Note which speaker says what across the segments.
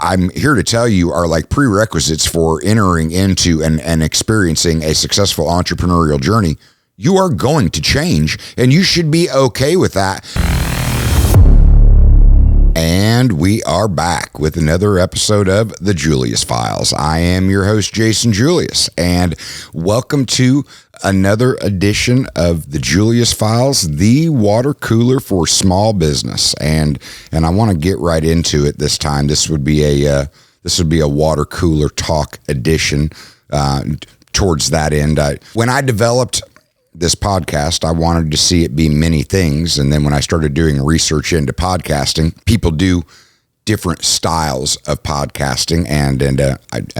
Speaker 1: I'm here to tell you are like prerequisites for entering into and experiencing a successful entrepreneurial journey. You are going to change, and you should be okay with that. And we are back with another episode of the Julius Files. I am your host, Jason Julius, and welcome to another edition of the Julius Files, the water cooler for small business. And I want to get right into it this time. This would be a water cooler talk edition. Towards that end, when I developed this podcast, I wanted to see it be many things. And then when I started doing research into podcasting, people do different styles of podcasting. And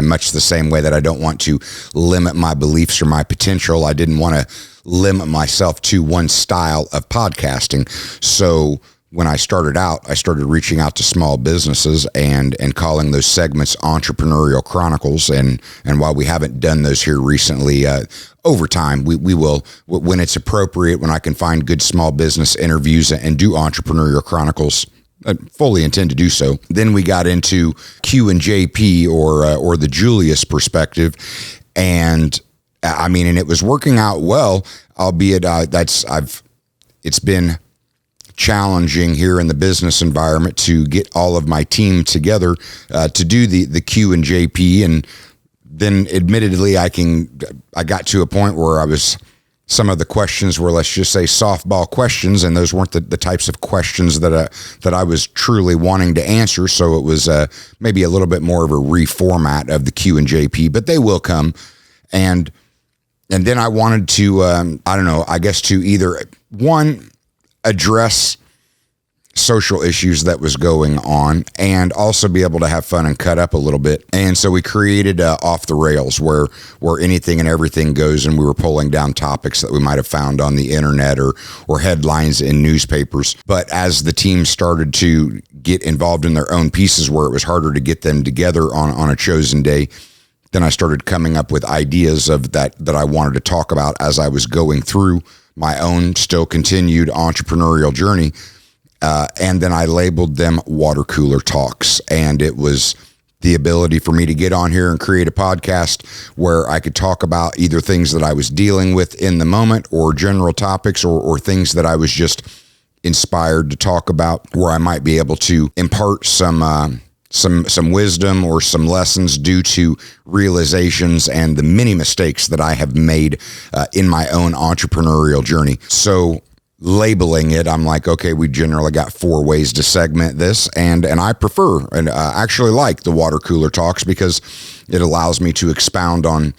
Speaker 1: much the same way that I don't want to limit my beliefs or my potential, I didn't want to limit myself to one style of podcasting. So when I started out, I started reaching out to small businesses and calling those segments Entrepreneurial Chronicles. And while we haven't done those here recently, over time, we will, when it's appropriate, when I can find good small business interviews and do Entrepreneurial Chronicles, I fully intend to do so. Then we got into Q and JP or the Julius perspective. And I mean, and it was working out well, albeit it's been challenging here in the business environment to get all of my team together to do the Q and JP. And then admittedly, I got to a point where some of the questions were, let's just say, softball questions, and those weren't the types of questions that I was truly wanting to answer. So it was maybe a little bit more of a reformat of the Q and JP, but they will come. And then I wanted to, to either one, address social issues that was going on and also be able to have fun and cut up a little bit. And so we created Off the Rails where anything and everything goes, and we were pulling down topics that we might have found on the internet or headlines in newspapers. But as the team started to get involved in their own pieces where it was harder to get them together on a chosen day, then I started coming up with ideas of that I wanted to talk about as I was going through my own still continued entrepreneurial journey. And then I labeled them Water Cooler Talks. And it was the ability for me to get on here and create a podcast where I could talk about either things that I was dealing with in the moment or general topics or things that I was just inspired to talk about, where I might be able to impart some wisdom or some lessons due to realizations and the many mistakes that I have made in my own entrepreneurial journey. So labeling it, I'm like, okay, we generally got 4 ways to segment this, and I prefer and actually like the Water Cooler Talks because it allows me to expound on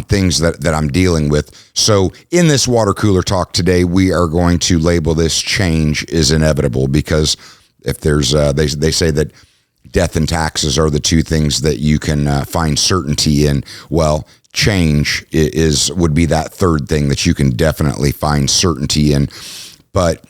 Speaker 1: things that I'm dealing with. So in this Water Cooler Talk today, we are going to label this Change is Inevitable, because if there's they say that death and taxes are the 2 things that you can find certainty in. Well, change would be that 3rd thing that you can definitely find certainty in. But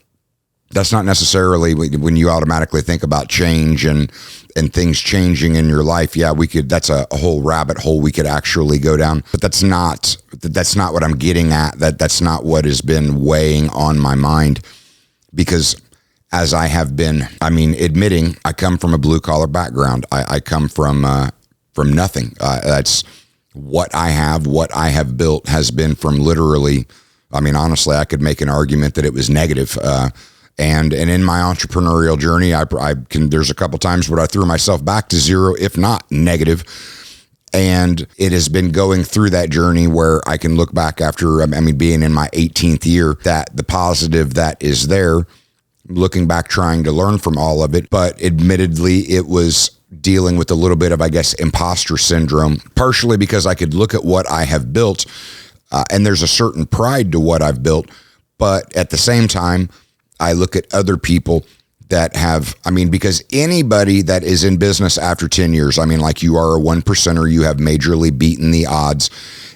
Speaker 1: that's not necessarily when you automatically think about change and things changing in your life. Yeah, that's a whole rabbit hole we could actually go down, but that's not what I'm getting at. That's not what has been weighing on my mind, because as I have been, admitting I come from a blue collar background. I come from nothing. That's what I have built has been from literally, honestly, I could make an argument that it was negative. And in my entrepreneurial journey, there's a couple times where I threw myself back to zero, if not negative. And it has been going through that journey where I can look back after, being in my 18th year, that the positive that is there, looking back, trying to learn from all of it. But admittedly, it was dealing with a little bit of, imposter syndrome, partially because I could look at what I have built, and there's a certain pride to what I've built. But at the same time, I look at other people that have, because anybody that is in business after 10 years, like you are a 1%er, you have majorly beaten the odds.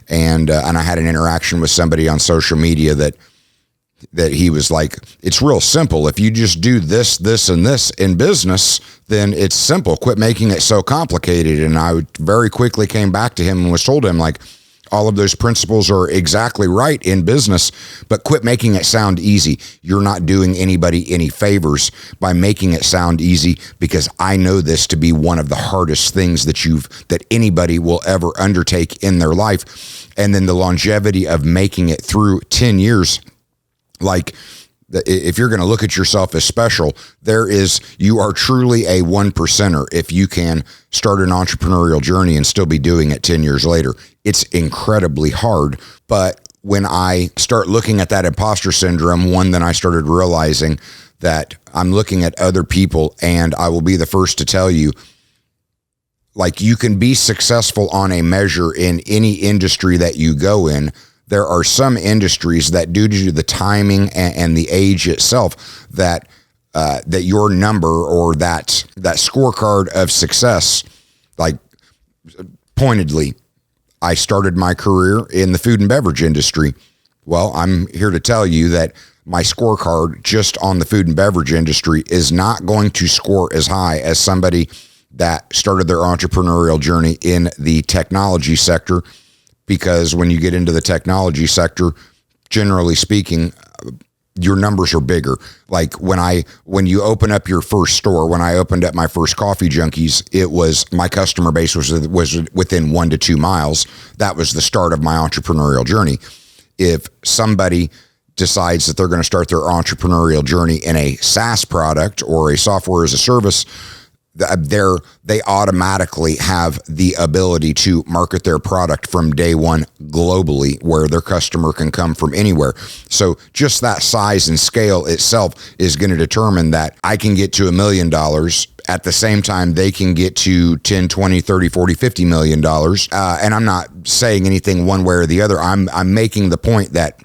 Speaker 1: And I had an interaction with somebody on social media that he was like, it's real simple. If you just do this, this, and this in business, then it's simple. Quit making it so complicated. And I very quickly came back to him and told him, like, all of those principles are exactly right in business, but quit making it sound easy. You're not doing anybody any favors by making it sound easy, because I know this to be one of the hardest things that anybody will ever undertake in their life. And then the longevity of making it through 10 years, like, if you're going to look at yourself as special, you are truly a 1%er if you can start an entrepreneurial journey and still be doing it 10 years later. It's incredibly hard. But when I start looking at that imposter syndrome, then I started realizing that I'm looking at other people, and I will be the first to tell you, like, you can be successful on a measure in any industry that you go in. There are some industries that, due to the timing and the age itself, that your number or that scorecard of success, like, pointedly, I started my career in the food and beverage industry. Well, I'm here to tell you that my scorecard just on the food and beverage industry is not going to score as high as somebody that started their entrepreneurial journey in the technology sector. Because when you get into the technology sector, generally speaking, your numbers are bigger. Like, when you open up your first store, when I opened up my first Coffee Junkies, my customer base was within 1 to 2 miles. That was the start of my entrepreneurial journey. If somebody decides that they're going to start their entrepreneurial journey in a SaaS product or a software as a service, they automatically have the ability to market their product from day one globally, where their customer can come from anywhere. So just that size and scale itself is going to determine that I can get to $1 million at the same time they can get to 10, 20, 30, 40, $50 million. And I'm not saying anything one way or the other. I'm making the point that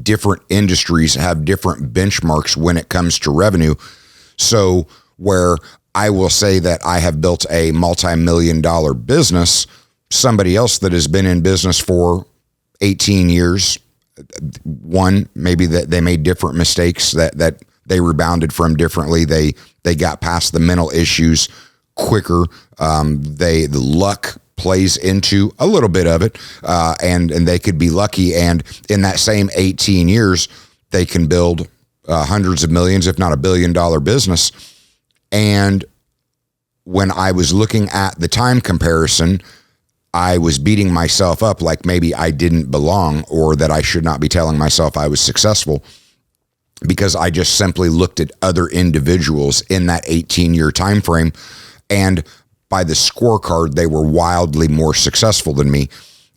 Speaker 1: different industries have different benchmarks when it comes to revenue. So where I will say that I have built a multi-million-dollar business, somebody else that has been in business for 18 years, maybe that they made different mistakes that they rebounded from differently. They got past the mental issues quicker. The luck plays into a little bit of it, and they could be lucky. And in that same 18 years, they can build hundreds of millions, if not $1 billion business. And when I was looking at the time comparison, I was beating myself up like maybe I didn't belong, or that I should not be telling myself I was successful, because I just simply looked at other individuals in that 18-year time frame, and by the scorecard, they were wildly more successful than me.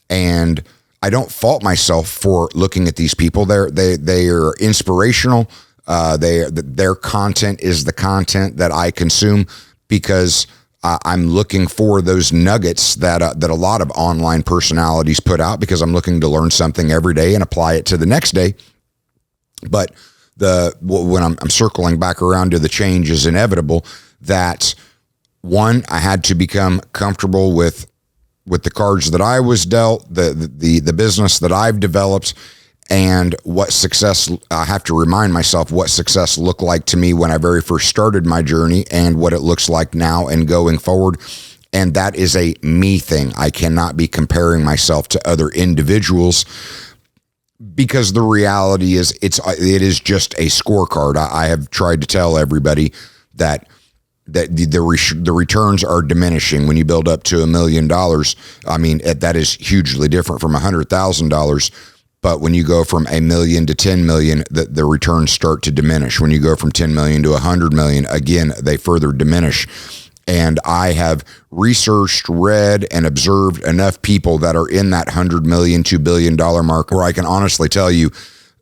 Speaker 1: And I don't fault myself for looking at these people. They are inspirational. Their content is the content that I consume, because I'm looking for those nuggets that a lot of online personalities put out, because I'm looking to learn something every day and apply it to the next day. But when I'm circling back around to the change is inevitable, that one, I had to become comfortable with the cards that I was dealt, the business that I've developed, and what success, I have to remind myself what success looked like to me when I very first started my journey, and what it looks like now and going forward. And that is a me thing. I cannot be comparing myself to other individuals, because the reality is it is just a scorecard. I have tried to tell everybody that the returns are diminishing when you build up to $1 million. I mean, that is hugely different from $100,000. But when you go from $1 million to 10 million, the returns start to diminish. When you go from 10 million to 100 million, again, they further diminish. And I have researched, read, and observed enough people that are in that $100 million to $1 billion mark, where I can honestly tell you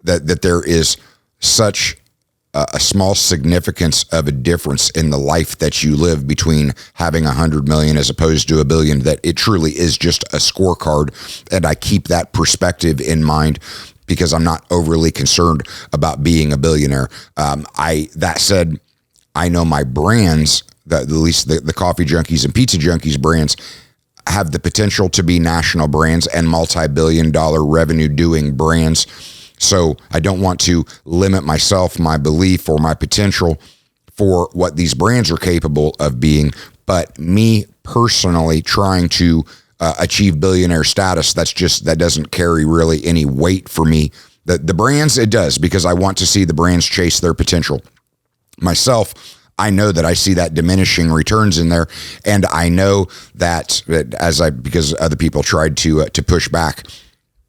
Speaker 1: that there is such a small significance of a difference in the life that you live between having 100 million as opposed to $1 billion, that it truly is just a scorecard. And I keep that perspective in mind, because I'm not overly concerned about being a billionaire. That said, I know my brands, at least the Coffee Junkies and Pizza Junkies brands, have the potential to be national brands and multi-billion-dollar revenue doing brands. So I don't want to limit myself, my belief, or my potential for what these brands are capable of being. But me personally trying to achieve billionaire status. That doesn't carry really any weight for me. The brands, it does, because I want to see the brands chase their potential. Myself, I know that I see that diminishing returns in there, and I know that because other people tried to push back.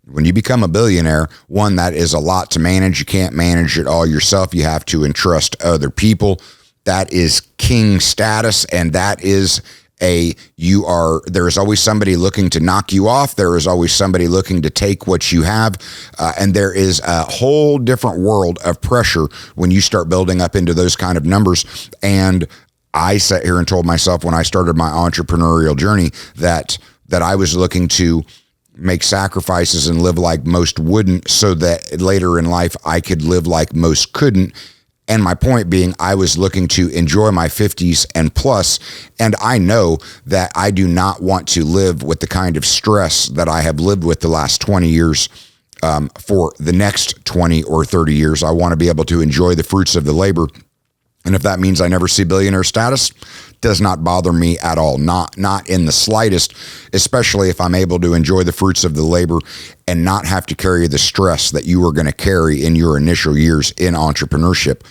Speaker 1: When you become a billionaire, one, that is a lot to manage. You can't manage it all yourself. You have to entrust other people. That is king status, and that is there is always somebody looking to knock you off. There is always somebody looking to take what you have. And there is a whole different world of pressure when you start building up into those kind of numbers. And I sat here and told myself when I started my entrepreneurial journey that I was looking to make sacrifices and live like most wouldn't, so that later in life I could live like most couldn't. And my point being, I was looking to enjoy my 50s and plus, and I know that I do not want to live with the kind of stress that I have lived with the last 20 years for the next 20 or 30 years. I want to be able to enjoy the fruits of the labor. And if that means I never see billionaire status, does not bother me at all. Not in the slightest, especially if I'm able to enjoy the fruits of the labor and not have to carry the stress that you are going to carry in your initial years in entrepreneurship.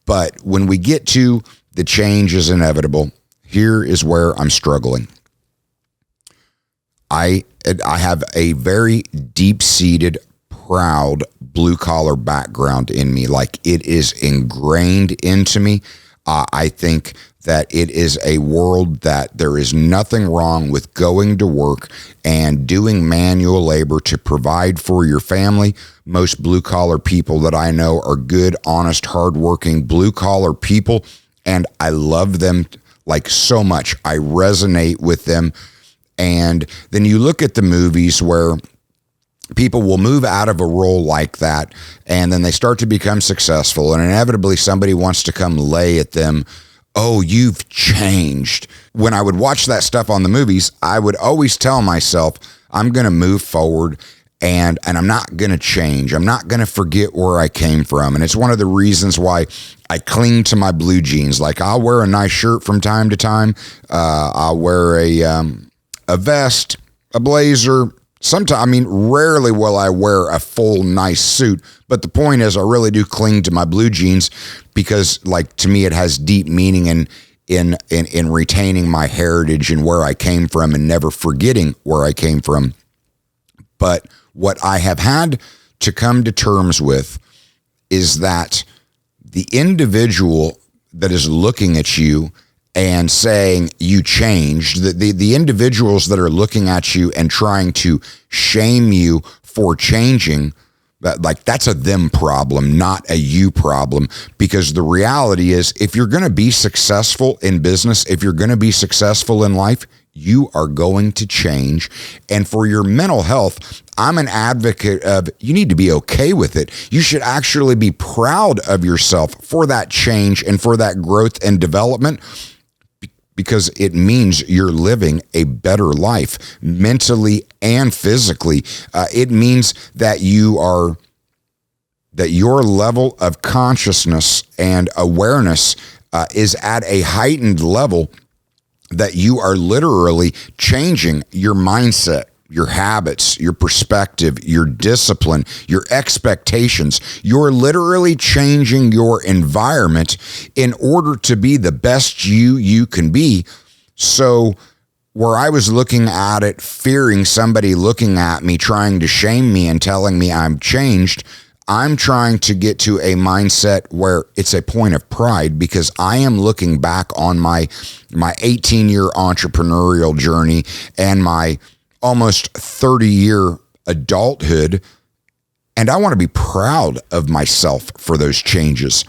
Speaker 1: But when we get to the change is inevitable, here is where I'm struggling. I have a very deep-seated, proud blue-collar background in me. Like, it is ingrained into me. I think that it is a world that there is nothing wrong with going to work and doing manual labor to provide for your family. Most blue-collar people that I know are good, honest, hardworking blue-collar people, and I love them like so much. I resonate with them. And then you look at the movies where people will move out of a role like that, and then they start to become successful, and inevitably somebody wants to come lay at them, "Oh, you've changed." When I would watch that stuff on the movies, I would always tell myself, I'm going to move forward, and I'm not going to change. I'm not going to forget where I came from. And it's one of the reasons why I cling to my blue jeans. Like, I'll wear a nice shirt from time to time. I'll wear a vest, a blazer. Sometimes, rarely will I wear a full nice suit, but the point is I really do cling to my blue jeans because, like, to me, it has deep meaning in retaining my heritage and where I came from and never forgetting where I came from. But what I have had to come to terms with is that the individual that is looking at you and saying you changed, the individuals that are looking at you and trying to shame you for changing, that's a them problem, not a you problem. Because the reality is, if you're going to be successful in business, if you're going to be successful in life, you are going to change. And for your mental health, I'm an advocate of you need to be okay with it. You should actually be proud of yourself for that change and for that growth and development, because it means you're living a better life mentally and physically. It means that your level of consciousness and awareness is at a heightened level, that you are literally changing your mindset, your habits, your perspective, your discipline, your expectations. You're literally changing your environment in order to be the best you can be. So where I was looking at it, fearing somebody looking at me, trying to shame me and telling me I'm changed, I'm trying to get to a mindset where it's a point of pride, because I am looking back on my 18-year entrepreneurial journey and my almost 30-year adulthood, and I want to be proud of myself for those changes.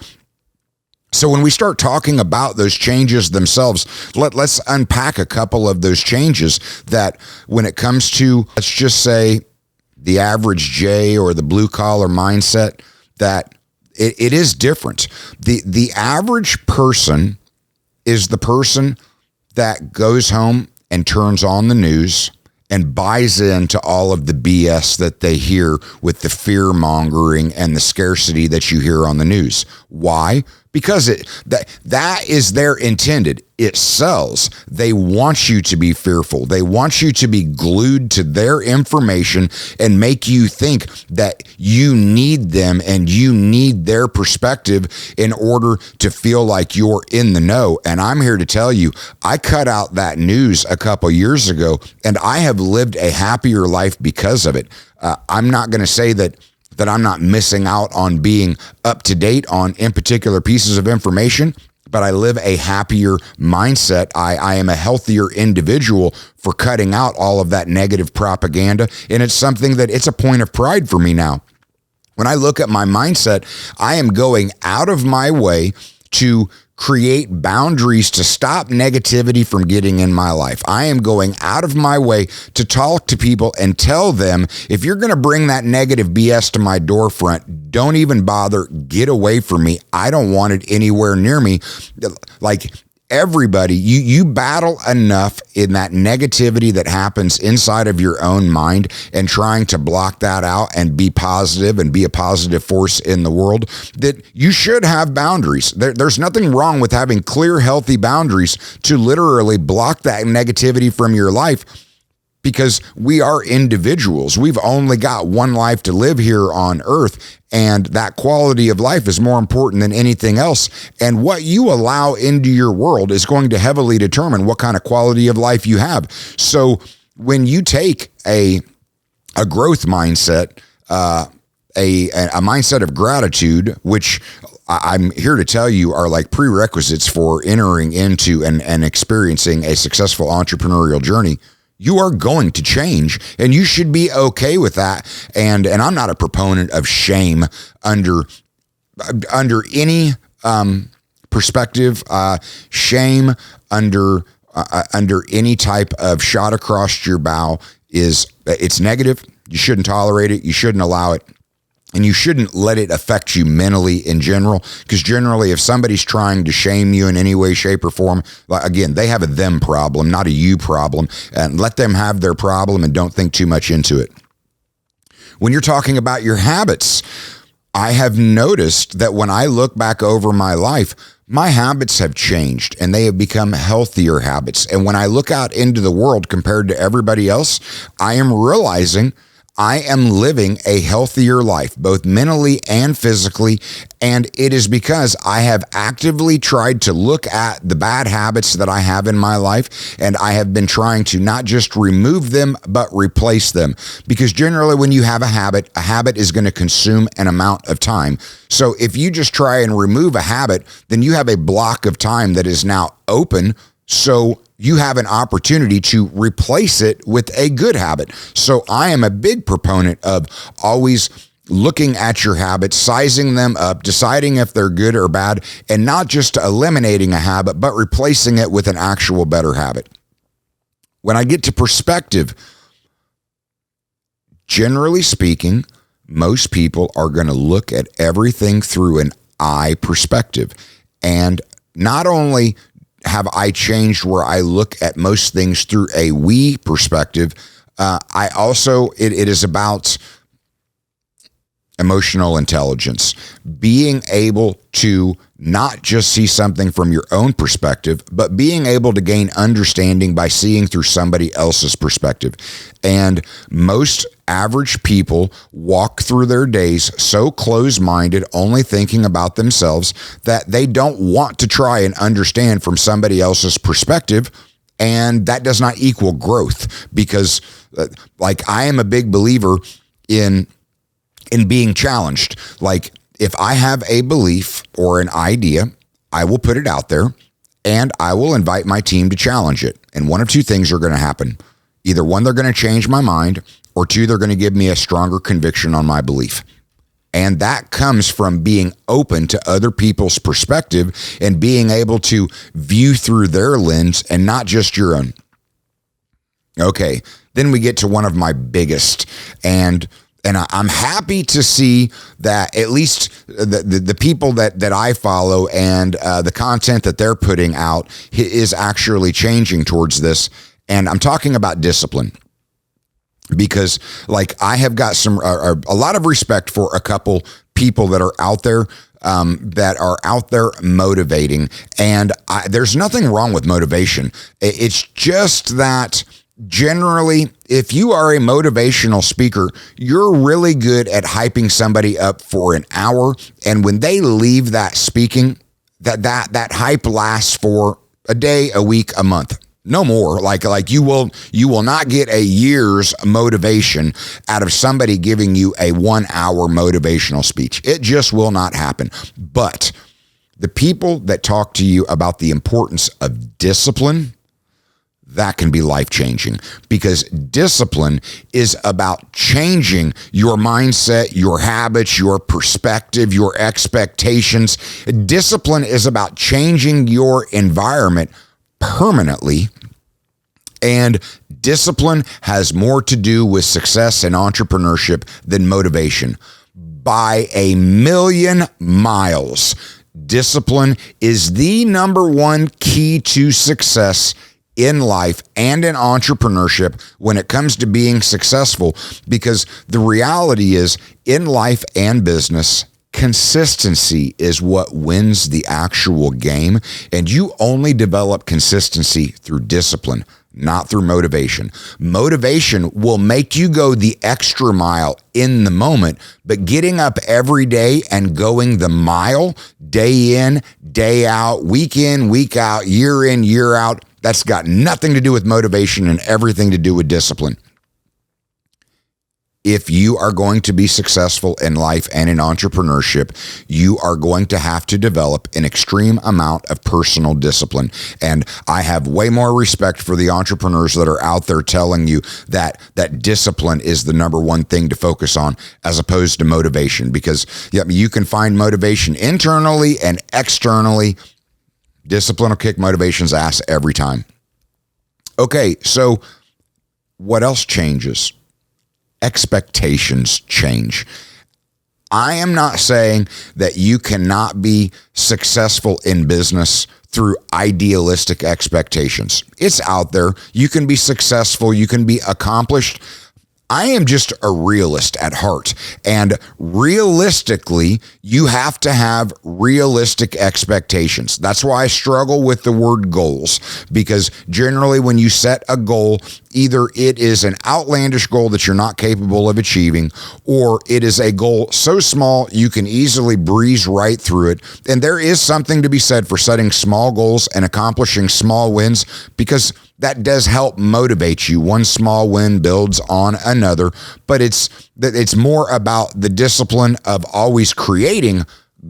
Speaker 1: So when we start talking about those changes themselves, let's unpack a couple of those changes that, when it comes to, let's just say, the average J or the blue collar mindset, that it is different. The average person is the person that goes home and turns on the news and buys into all of the BS that they hear with the fear mongering and the scarcity that you hear on the news. Why? because that is their intended. It sells. They want you to be fearful. They want you to be glued to their information and make you think that you need them and you need their perspective in order to feel like you're in the know. And I'm here to tell you, I cut out that news a couple years ago, and I have lived a happier life because of it. I'm not going to say that I'm not missing out on being up to date on in particular pieces of information, but I live a happier mindset. I am a healthier individual for cutting out all of that negative propaganda. And it's something that it's a point of pride for me now. When I look at my mindset, I am going out of my way to create boundaries to stop negativity from getting in my life. I am going out of my way to talk to people and tell them, if you're going to bring that negative BS to my door front, don't even bother. Get away from me. I don't want it anywhere near me. Like, everybody, you battle enough in that negativity that happens inside of your own mind and trying to block that out and be positive and be a positive force in the world, that you should have boundaries. There's nothing wrong with having clear, healthy boundaries to literally block that negativity from your life, because we are individuals. We've only got one life to live here on earth, and that quality of life is more important than anything else. And what you allow into your world is going to heavily determine what kind of quality of life you have. So when you take a growth mindset, a mindset of gratitude, which I'm here to tell you are like prerequisites for entering into and experiencing a successful entrepreneurial journey, you are going to change, and you should be okay with that. And I'm not a proponent of shame under any perspective. Shame under any type of shot across your bow it's negative. You shouldn't tolerate it. You shouldn't allow it. And you shouldn't let it affect you mentally in general, because generally if somebody's trying to shame you in any way, shape, or form, again, they have a them problem, not a you problem, and let them have their problem and don't think too much into it. When you're talking about your habits, I have noticed that when I look back over my life, my habits have changed and they have become healthier habits. And when I look out into the world compared to everybody else, I am realizing I am living a healthier life, both mentally and physically, and it is because I have actively tried to look at the bad habits that I have in my life, and I have been trying to not just remove them, but replace them. Because generally when you have a habit is going to consume an amount of time. So if you just try and remove a habit, then you have a block of time that is now open, so you have an opportunity to replace it with a good habit. So I am a big proponent of always looking at your habits, sizing them up, deciding if they're good or bad, and not just eliminating a habit, but replacing it with an actual better habit. When I get to perspective, generally speaking, most people are going to look at everything through an I perspective. And not only have I changed where I look at most things through a we perspective, I also, it is about emotional intelligence, being able to not just see something from your own perspective, but being able to gain understanding by seeing through somebody else's perspective. And most average people walk through their days so close-minded, only thinking about themselves, that they don't want to try and understand from somebody else's perspective. And that does not equal growth, because like I am a big believer in being challenged. Like if I have a belief or an idea, I will put it out there and I will invite my team to challenge it. And one of two things are going to happen. Either one, they're going to change my mind, or two, they're going to give me a stronger conviction on my belief. And that comes from being open to other people's perspective and being able to view through their lens and not just your own. Okay, then we get to one of my biggest, and I'm happy to see that at least the people that I follow and the content that they're putting out is actually changing towards this. And I'm talking about discipline, because like I have got a lot of respect for a couple people that are out there motivating. And there's nothing wrong with motivation. It's just that generally, if you are a motivational speaker, you're really good at hyping somebody up for an hour. And when they leave that speaking, that hype lasts for a day, a week, a month. No more. Like you will not get a year's motivation out of somebody giving you a 1 hour motivational speech. It just will not happen. But the people that talk to you about the importance of discipline, that can be life-changing, because discipline is about changing your mindset, your habits, your perspective, your expectations. Discipline is about changing your environment permanently, and discipline has more to do with success and entrepreneurship than motivation. By a million miles, discipline is the number one key to success in life and in entrepreneurship when it comes to being successful, because the reality is, in life and business, consistency is what wins the actual game, and you only develop consistency through discipline, not through motivation. Motivation will make you go the extra mile in the moment, but getting up every day and going the mile, day in, day out, week in, week out, year in, year out, that's got nothing to do with motivation and everything to do with discipline. If you are going to be successful in life and in entrepreneurship, you are going to have to develop an extreme amount of personal discipline. And I have way more respect for the entrepreneurs that are out there telling you that discipline is the number one thing to focus on, as opposed to motivation, because you can find motivation internally and externally. Discipline will kick motivation's ass every time. Okay, so what else changes? Expectations change. I am not saying that you cannot be successful in business through idealistic expectations. It's out there. You can be successful. You can be accomplished. I am just a realist at heart. And realistically, you have to have realistic expectations. That's why I struggle with the word goals, because generally when you set a goal, either it is an outlandish goal that you're not capable of achieving, or it is a goal so small you can easily breeze right through it. And there is something to be said for setting small goals and accomplishing small wins, because that does help motivate you. One small win builds on another, but it's more about the discipline of always creating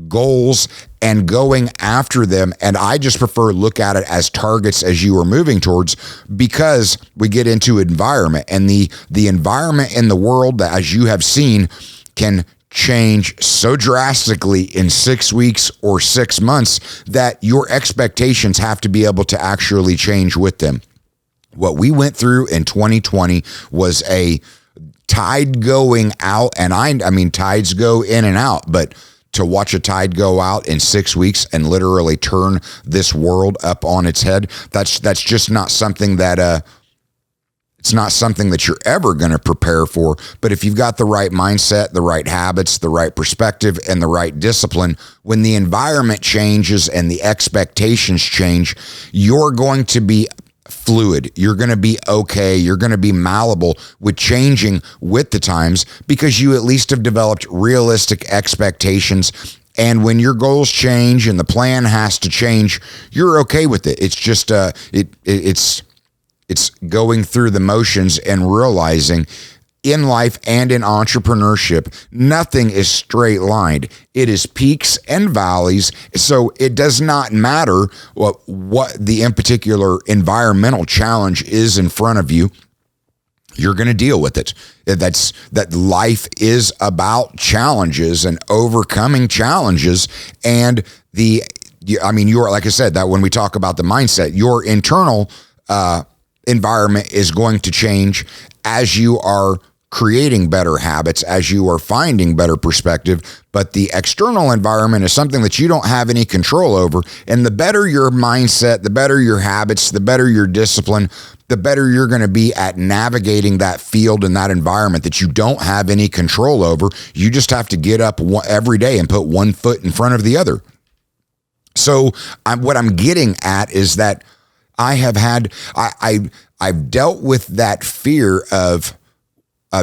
Speaker 1: goals and going after them. And I just prefer look at it as targets as you are moving towards, because we get into environment, and the environment in the world that, as you have seen, can change so drastically in 6 weeks or 6 months that your expectations have to be able to actually change with them. What we went through in 2020 was a tide going out, and I mean, tides go in and out, but to watch a tide go out in 6 weeks and literally turn this world up on its head, that's just not something that it's not something that you're ever going to prepare for. But if you've got the right mindset, the right habits, the right perspective, and the right discipline, when the environment changes and the expectations change, you're going to be fluid. You're going to be okay. You're going to be malleable with changing with the times, because you at least have developed realistic expectations. And when your goals change and the plan has to change, you're okay with it. It's just it's going through the motions and realizing in life and in entrepreneurship, nothing is straight lined. It is peaks and valleys. So it does not matter what the in particular environmental challenge is in front of you. You're going to deal with it. That life is about challenges and overcoming challenges. And you're, like I said, that when we talk about the mindset, your internal environment is going to change as you are creating better habits, as you are finding better perspective, but the external environment is something that you don't have any control over. And the better your mindset, the better your habits, the better your discipline, the better you're going to be at navigating that field and that environment that you don't have any control over. You just have to get up every day and put one foot in front of the other. So what I'm getting at is that I've dealt with that fear of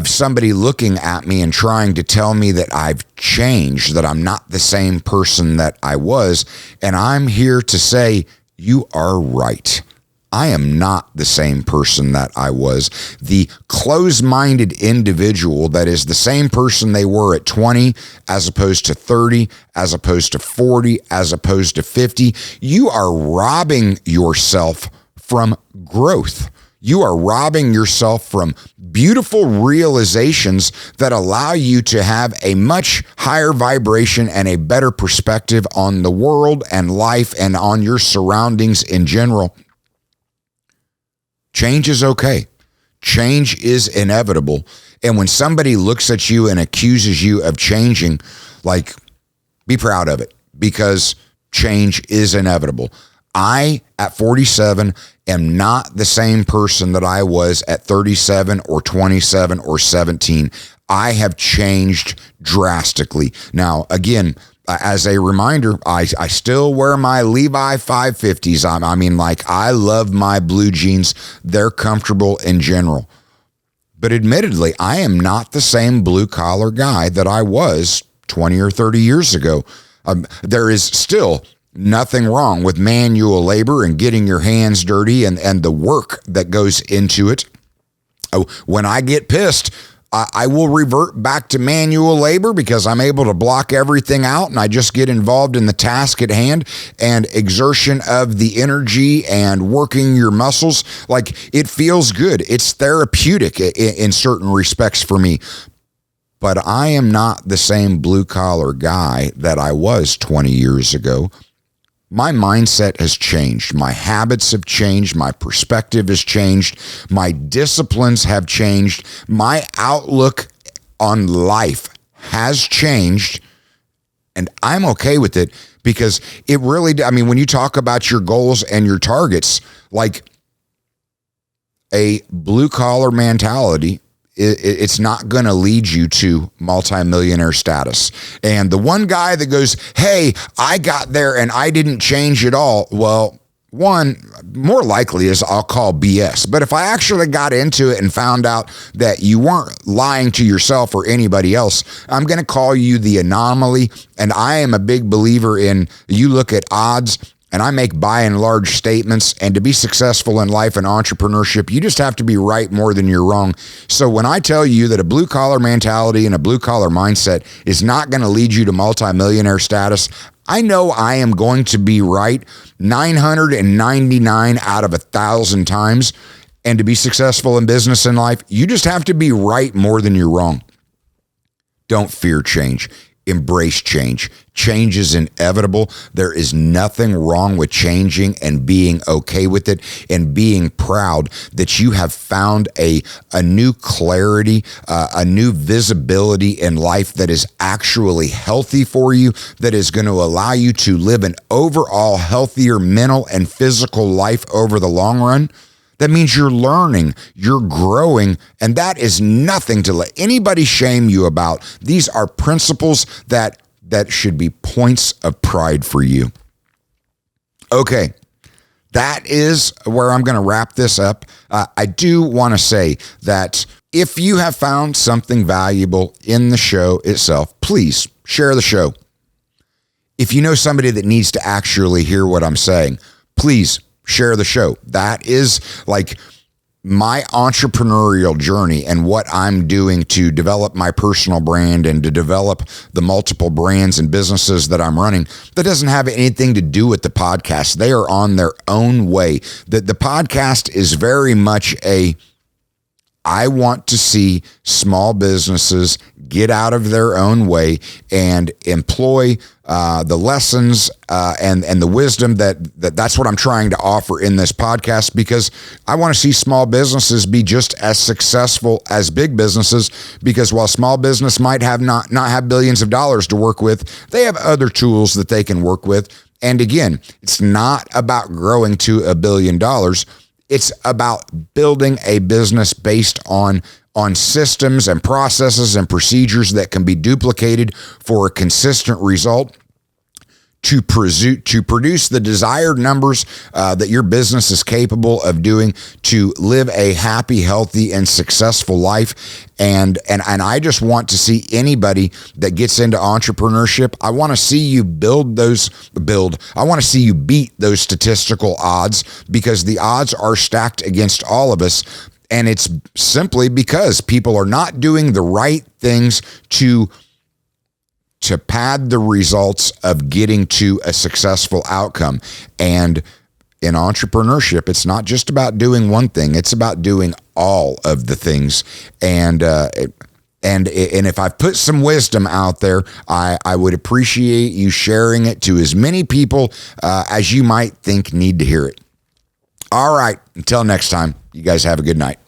Speaker 1: somebody looking at me and trying to tell me that I've changed, that I'm not the same person that I was. And I'm here to say, you are right. I am not the same person that I was. The closed-minded individual that is the same person they were at 20, as opposed to 30, as opposed to 40, as opposed to 50, you are robbing yourself from growth. You are robbing yourself from beautiful realizations that allow you to have a much higher vibration and a better perspective on the world and life and on your surroundings in general. Change is okay. Change is inevitable. And when somebody looks at you and accuses you of changing, be proud of it, because change is inevitable. I, at 47, am not the same person that I was at 37 or 27 or 17. I have changed drastically. Now, again, as a reminder, I still wear my Levi 550s. I love my blue jeans. They're comfortable in general. But admittedly, I am not the same blue collar guy that I was 20 or 30 years ago. There is still nothing wrong with manual labor and getting your hands dirty and the work that goes into it. When I get pissed, I will revert back to manual labor because I'm able to block everything out and I just get involved in the task at hand and exertion of the energy and working your muscles. It feels good. It's therapeutic in certain respects for me. But I am not the same blue collar guy that I was 20 years ago. My mindset has changed. My habits have changed. My perspective has changed. My disciplines have changed. My outlook on life has changed. And I'm okay with it because it really, when you talk about your goals and your targets, a blue collar mentality, it's not going to lead you to multimillionaire status. And the one guy that goes, hey, I got there and I didn't change at all. Well, one, more likely is I'll call BS. But if I actually got into it and found out that you weren't lying to yourself or anybody else, I'm going to call you the anomaly. And I am a big believer in, you look at odds, and I make by and large statements, and to be successful in life and entrepreneurship, you just have to be right more than you're wrong. So when I tell you that a blue collar mentality and a blue collar mindset is not going to lead you to multimillionaire status, I know I am going to be right 999 out of 1,000 times. And to be successful in business and life, you just have to be right more than you're wrong. Don't fear change. Embrace change. Change is inevitable. There is nothing wrong with changing and being okay with it and being proud that you have found a new clarity, a new visibility in life that is actually healthy for you, that is going to allow you to live an overall healthier mental and physical life over the long run. That means you're learning, you're growing, and that is nothing to let anybody shame you about. These are principles that should be points of pride for you. Okay, that is where I'm going to wrap this up. I do want to say that if you have found something valuable in the show itself, please share the show. If you know somebody that needs to actually hear what I'm saying, please share the show. That is my entrepreneurial journey and what I'm doing to develop my personal brand and to develop the multiple brands and businesses that I'm running. That doesn't have anything to do with the podcast. They are on their own way. The podcast is very much a I want to see small businesses get out of their own way and employ the lessons and the wisdom that's what I'm trying to offer in this podcast, because I want to see small businesses be just as successful as big businesses, because while small business might have not have billions of dollars to work with, they have other tools that they can work with. And again, it's not about growing to $1 billion. It's about building a business based on systems and processes and procedures that can be duplicated for a consistent result to produce the desired numbers that your business is capable of doing, to live a happy, healthy, and successful life. And I just want to see anybody that gets into entrepreneurship, I want to see you I want to see you beat those statistical odds, because the odds are stacked against all of us. And it's simply because people are not doing the right things to pad the results of getting to a successful outcome. And in entrepreneurship, it's not just about doing one thing, it's about doing all of the things. And if I've put some wisdom out there, I would appreciate you sharing it to as many people as you might think need to hear it. All right, until next time, you guys have a good night.